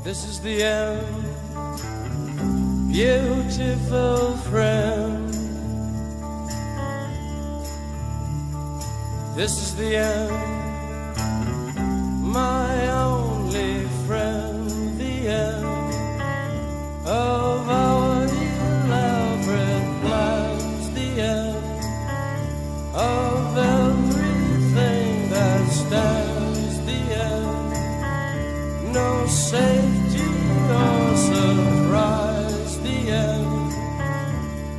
This is the end, beautiful friend. This is the end, my only friend. The end of our elaborate plans. The end of everything that stands. The end, no safety or surprise. The end,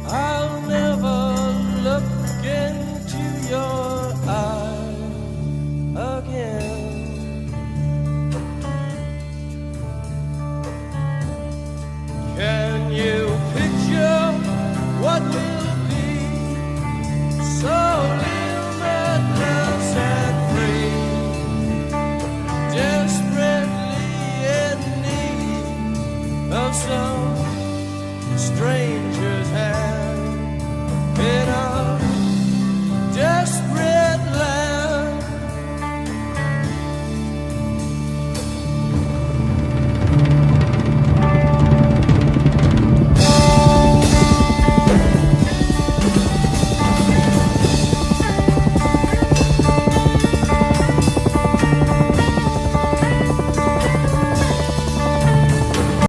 I'll never look into your eye again. Can you picture what will be? So limitless and free, desperately in need of some stranger's hand in a desperate land.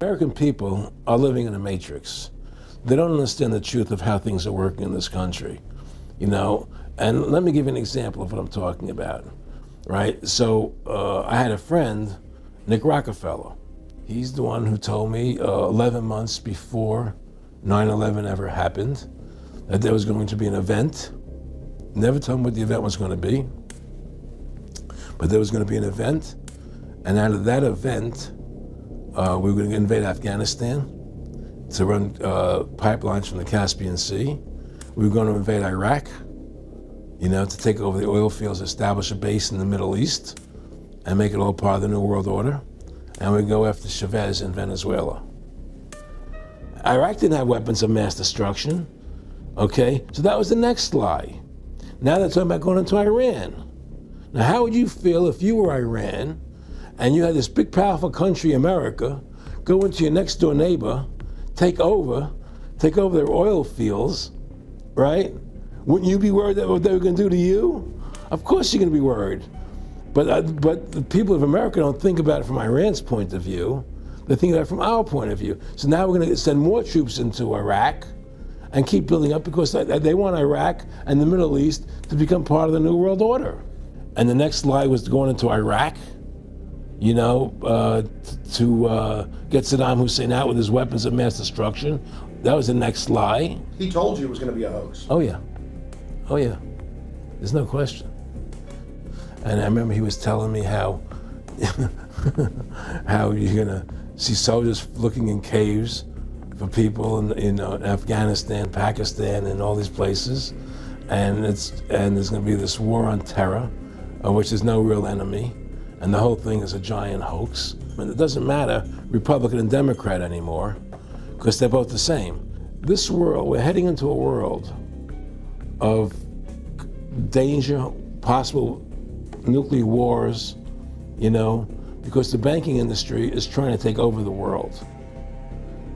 American people are living in a matrix. They don't understand the truth of how things are working in this country, you know? And let me give you an example of what I'm talking about, right? So I had a friend, Nick Rockefeller. He's the one who told me 11 months before 9/11 ever happened that there was going to be an event. Never told me what the event was going to be, but there was going to be an event. And out of that event, we were going to invade Afghanistan to run pipelines from the Caspian Sea. We were going to invade Iraq, you know, to take over the oil fields, establish a base in the Middle East, and make it all part of the New World Order. And we'd go after Chavez in Venezuela. Iraq didn't have weapons of mass destruction, okay? So that was the next lie. Now they're talking about going into Iran. Now, how would you feel if you were Iran and you had this big, powerful country, America, go into your next door neighbor, take over their oil fields, right? Wouldn't you be worried that what they were going to do to you? Of course you're going to be worried. But the people of America don't think about it from Iran's point of view. They think about it from our point of view. So now we're going to send more troops into Iraq and keep building up because they want Iraq and the Middle East to become part of the New World Order. And the next lie was going into Iraq, you know, to get Saddam Hussein out with his weapons of mass destruction. That was the next lie. He told you it was going to be a hoax. Oh yeah. Oh yeah. There's no question. And I remember he was telling me how how you're going to see soldiers looking in caves for people in Afghanistan, Pakistan, and all these places. And there's going to be this war on terror, of which there's no real enemy. And the whole thing is a giant hoax. And it doesn't matter Republican and Democrat anymore, because they're both the same. This world, we're heading into a world of danger, possible nuclear wars, you know, because the banking industry is trying to take over the world,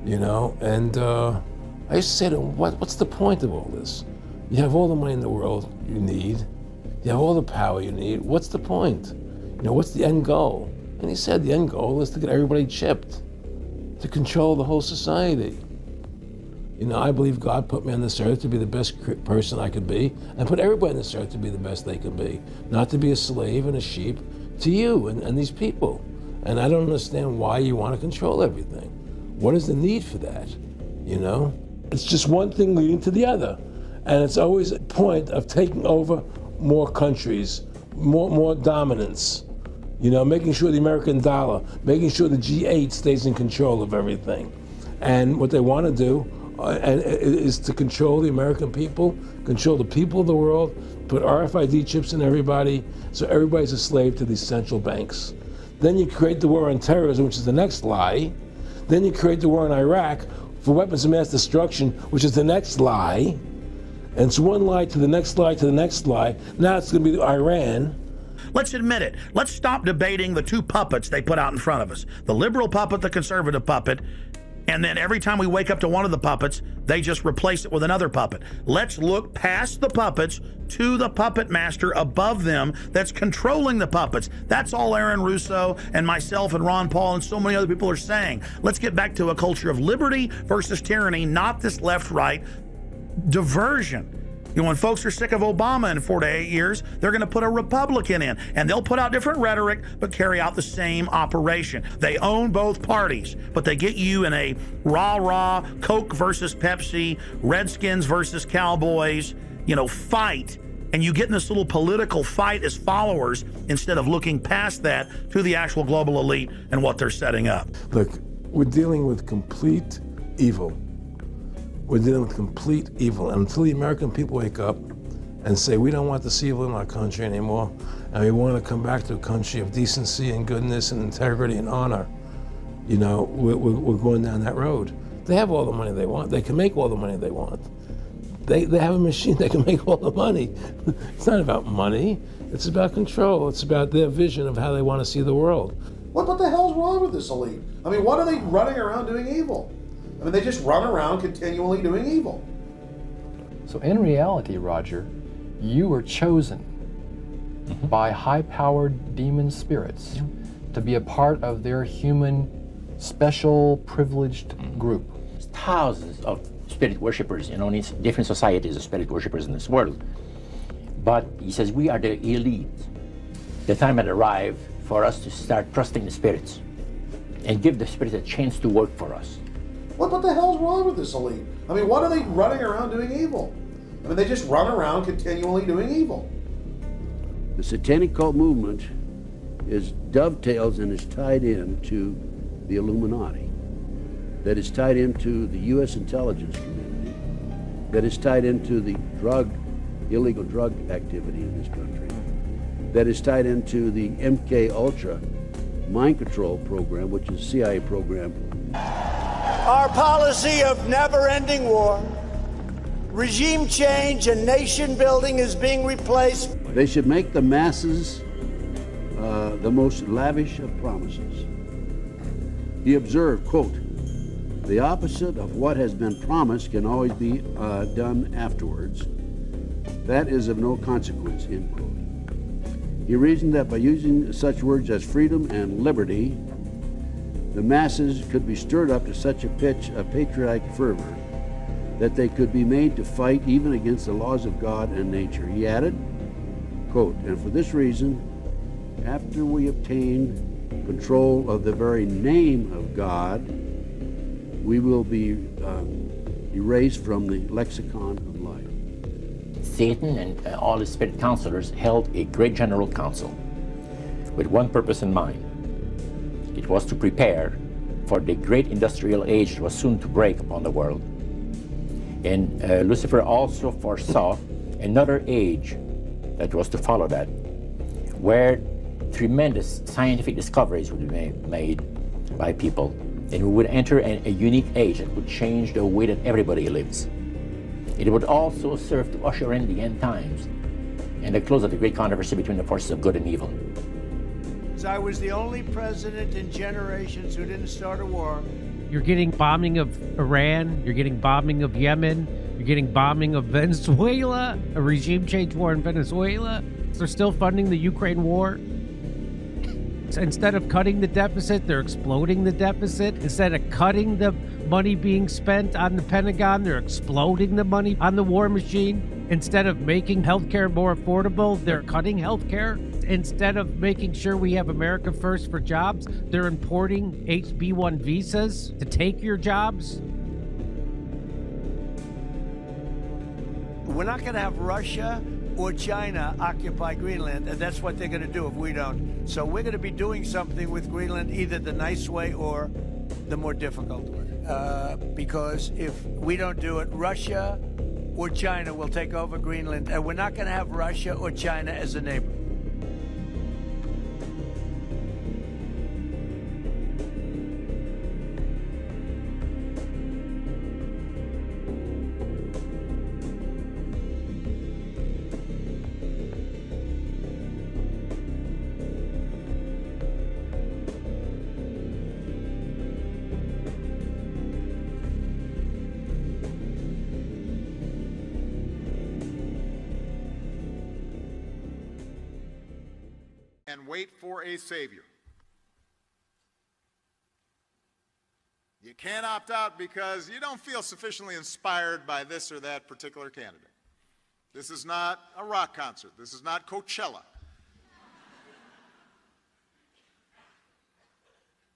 you know. And I used to say to him, what's the point of all this? You have all the money in the world you need. You have all the power you need. What's the point? You know, what's the end goal? And he said the end goal is to get everybody chipped, to control the whole society. You know, I believe God put me on this earth to be the best person I could be, and put everybody on this earth to be the best they can be, not to be a slave and a sheep to you and these people. And I don't understand why you want to control everything. What is the need for that, you know? It's just one thing leading to the other. And it's always a point of taking over more countries, more dominance, you know, making sure the American dollar, making sure the G8 stays in control of everything. And what they want to do is to control the American people, control the people of the world, put RFID chips in everybody, so everybody's a slave to these central banks. Then you create the war on terrorism, which is the next lie. Then you create the war in Iraq for weapons of mass destruction, which is the next lie. And it's one lie to the next lie to the next lie. Now it's going to be Iran. Let's admit it. Let's stop debating the two puppets they put out in front of us. The liberal puppet, the conservative puppet, and then every time we wake up to one of the puppets, they just replace it with another puppet. Let's look past the puppets to the puppet master above them that's controlling the puppets. That's all Aaron Russo and myself and Ron Paul and so many other people are saying. Let's get back to a culture of liberty versus tyranny, not this left-right diversion. You know, when folks are sick of Obama in 4 to 8 years, they're going to put a Republican in, and they'll put out different rhetoric, but carry out the same operation. They own both parties, but they get you in a rah-rah, Coke versus Pepsi, Redskins versus Cowboys, you know, fight. And you get in this little political fight as followers instead of looking past that to the actual global elite and what they're setting up. Look, we're dealing with complete evil. We're dealing with complete evil. And until the American people wake up and say, we don't want this evil in our country anymore, and we want to come back to a country of decency and goodness and integrity and honor, you know, we're going down that road. They have all the money they want. They can make all the money they want. They have a machine that can make all the money. It's not about money. It's about control. It's about their vision of how they want to see the world. What the hell's wrong with this elite? I mean, what are they running around doing evil? I mean, they just run around continually doing evil. So in reality, Roger, you were chosen by high-powered demon spirits to be a part of their human, special, privileged group. Thousands of spirit worshippers, you know, in different societies of spirit worshippers in this world. But he says, we are the elite. The time had arrived for us to start trusting the spirits and give the spirits a chance to work for us. What the hell's wrong with this elite? I mean, what are they running around doing evil? I mean, they just run around continually doing evil. The satanic cult movement dovetails and is tied into the Illuminati, that is tied into the U.S. intelligence community, that is tied into the illegal drug activity in this country, that is tied into the MK Ultra mind control program, which is a CIA program. Our policy of never-ending war, regime change, and nation building is being replaced. They should make the masses the most lavish of promises. He observed, quote, the opposite of what has been promised can always be done afterwards. That is of no consequence, end quote. He reasoned that by using such words as freedom and liberty, the masses could be stirred up to such a pitch of patriotic fervor that they could be made to fight even against the laws of God and nature. He added, quote, and for this reason, after we obtain control of the very name of God, we will be erased from the lexicon of life. Satan and all his spirit counselors held a great general council with one purpose in mind. It was to prepare for the great industrial age that was soon to break upon the world. And Lucifer also foresaw another age that was to follow that, where tremendous scientific discoveries would be made by people, and we would enter a unique age that would change the way that everybody lives. It would also serve to usher in the end times and the close of the great controversy between the forces of good and evil. I was the only president in generations who didn't start a war. You're getting bombing of Iran, you're getting bombing of Yemen, you're getting bombing of Venezuela, a regime change war in Venezuela. They're still funding the Ukraine war. Instead of cutting the deficit, they're exploding the deficit. Instead of cutting the money being spent on the Pentagon, they're exploding the money on the war machine. Instead of making healthcare more affordable, they're cutting healthcare. Instead of making sure we have America first for jobs, they're importing HB1 visas to take your jobs. We're not going to have Russia or China occupy Greenland, and that's what they're going to do if we don't. So we're going to be doing something with Greenland, either the nice way or the more difficult way. Because if we don't do it, Russia or China will take over Greenland, and we're not going to have Russia or China as a neighbor. and wait for a savior. You can't opt out because you don't feel sufficiently inspired by this or that particular candidate. This is not a rock concert. This is not Coachella.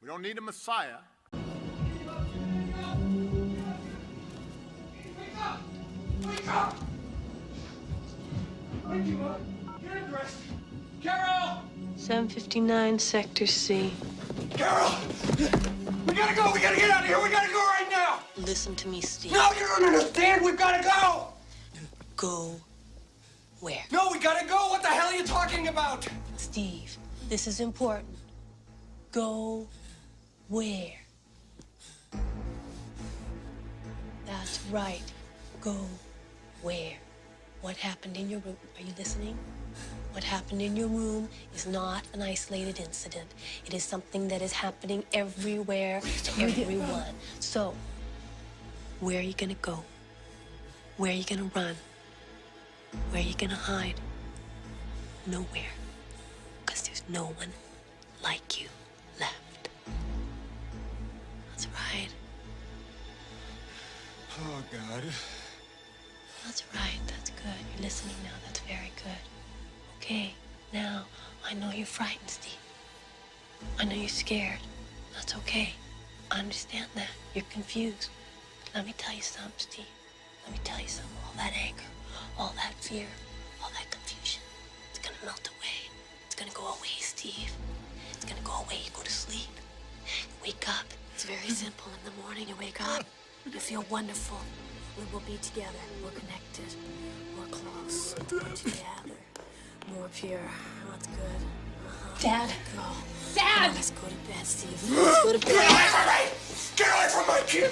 We don't need a messiah. Wake up! Wake up! Wake you up! Get dressed! Carol! 759 Sector C. Carol! We gotta go! We gotta get out of here! We gotta go right now! Listen to me, Steve. No, you don't understand! We've gotta go! Go where? No, we gotta go! What the hell are you talking about? Steve, this is important. Go where? That's right. Go where? What happened in your room? Are you listening? What happened in your room is not an isolated incident. It is something that is happening everywhere to everyone. So, where are you gonna go? Where are you gonna run? Where are you gonna hide? Nowhere. Because there's no one like you left. That's right. Oh, God. That's right. That's good. You're listening now. That's very good. Okay, now, I know you're frightened, Steve. I know you're scared. That's okay. I understand that. You're confused. But let me tell you something, Steve. Let me tell you something. All that anger, all that fear, all that confusion, it's gonna melt away. It's gonna go away, Steve. It's gonna go away. You go to sleep. You wake up. It's very simple. In the morning, you wake up. You feel wonderful. We will be together. We're connected. We're close. We're together. More pure. That's good. Dad. Go. Dad! Let's go to bed, Steve. Let's go to bed. Get away from me! Get away from my kid!